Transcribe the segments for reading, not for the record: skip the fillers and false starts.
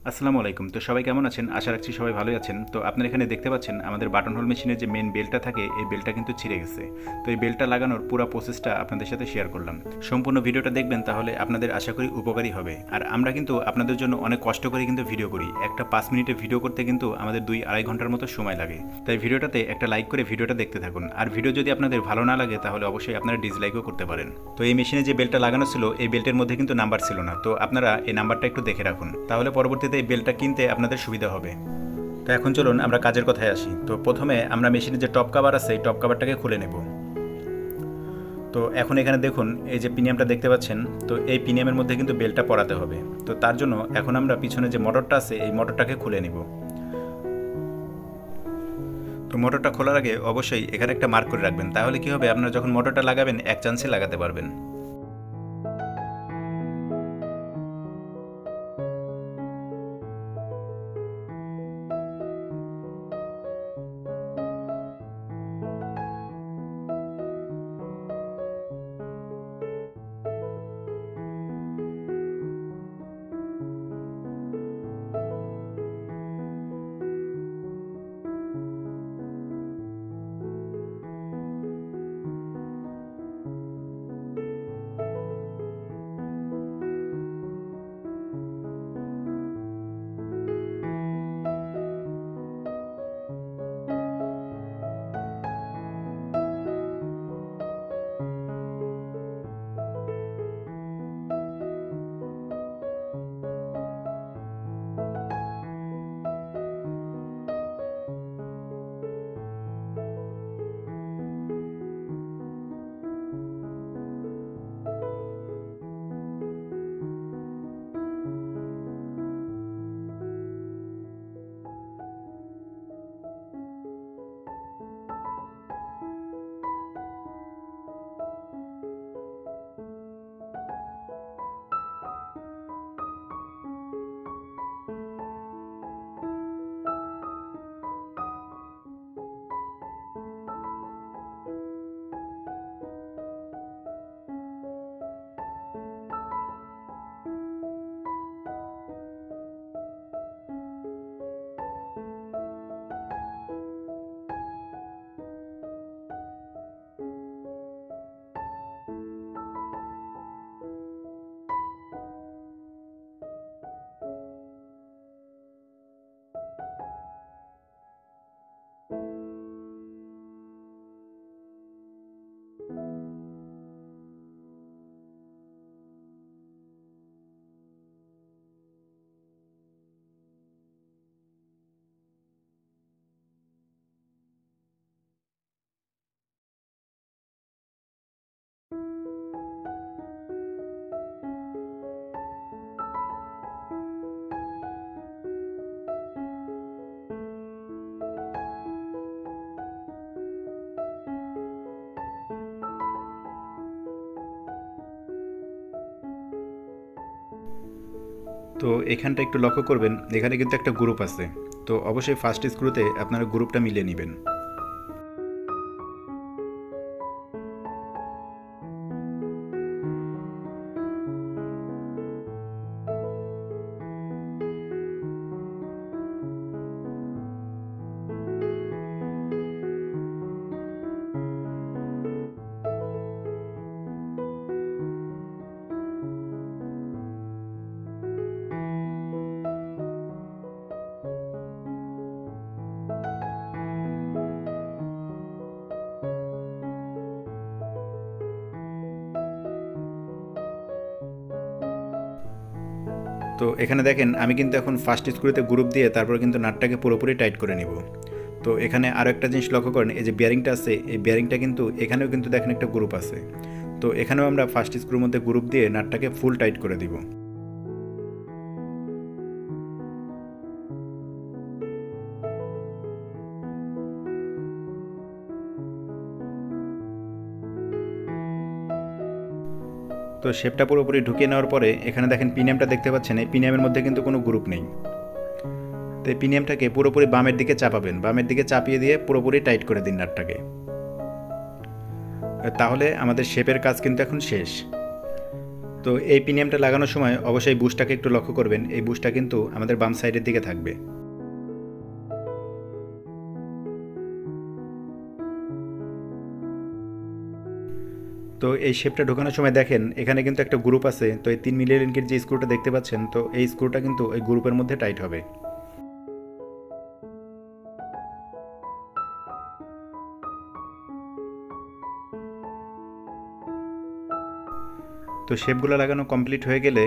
আসসালামু আলাইকুম। তো সবাই কেমন আছেন? আশা রাখছি সবাই ভালোই আছেন। তো আপনারা এখানে দেখতে পাচ্ছেন আমাদের বাটন হোল মেশিনের যে মেন বেলটা থাকে এই বেলটা কিন্তু ছিঁড়ে গেছে। তো এই বেলটা লাগানোর পুরো প্রসেসটা আপনাদের সাথে শেয়ার করলাম। সম্পূর্ণ ভিডিওটা দেখবেন তাহলে আপনাদের আশা করি উপকারী হবে। আর আমরা কিন্তু আপনাদের জন্য অনেক কষ্ট করে কিন্তু ভিডিও করি। একটা 5 মিনিটের ভিডিও করতে কিন্তু আমাদের 2-2.5 ঘন্টার মতো সময় লাগে। তাই ভিডিওটাতে একটা লাইক করে ভিডিওটা দেখতে থাকুন। আর ভিডিও যদি আপনাদের ভালো না লাগে তাহলে অবশ্যই আপনারা ডিসলাইকও করতে পারেন। তো এই মেশিনে যে বেলটা লাগানো ছিল এই বেল্টের মধ্যে কিন্তু নাম্বার ছিল না। তো আপনারা এই নাম্বারটা একটু দেখে রাখুন। তাহলে পরবর্তীতে এই বেলটা কিনতে আপনাদের সুবিধা হবে। তো এখন চলুন আমরা কাজের কথায় আসি। তো প্রথমে আমরা মেশিনের যে টপ কভার আছে এই টপ কভারটাকে খুলে নেব। তো এখন এখানে দেখুন এই যে পিনিয়ামটা দেখতে পাচ্ছেন, তো এই পিনিয়ামের মধ্যে কিন্তু বেলটা পরাতে হবে। তো তার জন্য এখন আমরা পিছনে যে মোটরটা আছে এই মোটরটাকে খুলে নেব। তো মোটরটা খোলার আগে অবশ্যই এখানে একটা মার্ক করে রাখবেন, তাহলে কি হবে আপনারা যখন মোটরটা লাগাবেন এক চান্সে লাগাতে পারবেন। তো এখানটা একটু লক্ষ্য করবেন, এখানে কিন্তু একটা গ্রুপ আছে। তো অবশ্যই ফার্স্ট স্ক্রুতে আপনারা গ্রুপটা মিলিয়ে নেবেন। তো এখানে দেখেন আমি কিন্তু এখন ফার্স্ট স্ক্রুতে গ্রুপ দিয়ে তারপর কিন্তু নাটটাকে পুরোপুরি টাইট করে নিব। তো এখানে আরও একটা জিনিস লক্ষ্য করেন, এই যে বিয়ারিংটা আছে এই বিয়ারিংটা কিন্তু এখানেও কিন্তু দেখেন একটা গ্রুপ আছে। তো এখানেও আমরা ফার্স্ট স্ক্রুর মধ্যে গ্রুপ দিয়ে নাটটাকে ফুল টাইট করে দিব। তো শেপটা পুরোপুরি ঢুকিয়ে নেওয়ার পরে এখানে দেখেন পিনিয়ামটা দেখতে পাচ্ছেন, এই পিনিয়ামের মধ্যে কিন্তু কোনো গ্রুপ নেই। তো এই পিনিয়ামটাকে পুরোপুরি বামের দিকে চাপাবেন, বামের দিকে চাপিয়ে দিয়ে পুরোপুরি টাইট করে দিন নাটটাকে। তাহলে আমাদের শেপের কাজ কিন্তু এখন শেষ। তো এই পিনিয়ামটা লাগানোর সময় অবশ্যই বুশটাকে একটু লক্ষ্য করবেন, এই বুশটা কিন্তু আমাদের বাম সাইডের দিকে থাকবে। তো এই শেপটা ঢোকানোর সময় দেখেন এখানে কিন্তু একটা গ্রুপ আছে, তো এই 3 মিলি লিঙ্কের যে স্ক্রুটা দেখতে পাচ্ছেন, তো এই স্ক্রুটা কিন্তু এই গ্রুপের মধ্যে টাইট হবে। তো শেপগুলো লাগানো কমপ্লিট হয়ে গেলে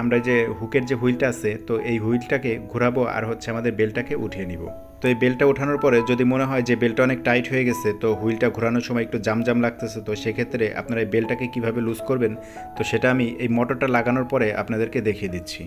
আমরা যে হুকের যে হুইলটা আছে, তো এই হুইলটাকে ঘোরাবো আর আমাদের বেল্টটাকে উঠিয়ে নিব। তো এই বেল্টটা ওঠানোর পরে যদি মনে হয় যে বেল্টটা অনেক টাইট হয়ে গেছে, তো হুইলটা ঘোরানোর সময় একটু জাম লাগতেছে, তো সেক্ষেত্রে আপনারা এই বেল্টটাকে কীভাবে লুজ করবেন, তো সেটা আমি এই মোটরটা লাগানোর পরে আপনাদেরকে দেখিয়ে দিচ্ছি।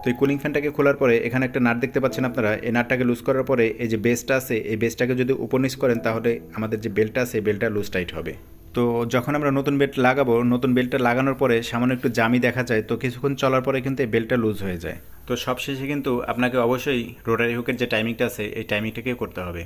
তো এই কুলিং ফ্যানটাকে খোলার পরে এখানে একটা নাট দেখতে পাচ্ছেন আপনারা, এই নাটটাকে লুজ করার পরে এই যে বেসটা আছে, এই বেসটাকে যদি উপর নিচ করেন তাহলে আমাদের যে বেল্টটা আছে বেল্টটা লুজ টাইট হবে। তো যখন আমরা নতুন বেল্ট লাগাবো, নতুন বেল্টটা লাগানোর পরে সামান্য একটু জামি দেখা যায়, তো কিছুক্ষণ চলার পরে কিন্তু এই বেল্টটা লুজ হয়ে যায়। তো সবশেষে কিন্তু আপনাকে অবশ্যই রোটারি হুকের যে টাইমিংটা আছে এই টাইমিংটাকে করতে হবে।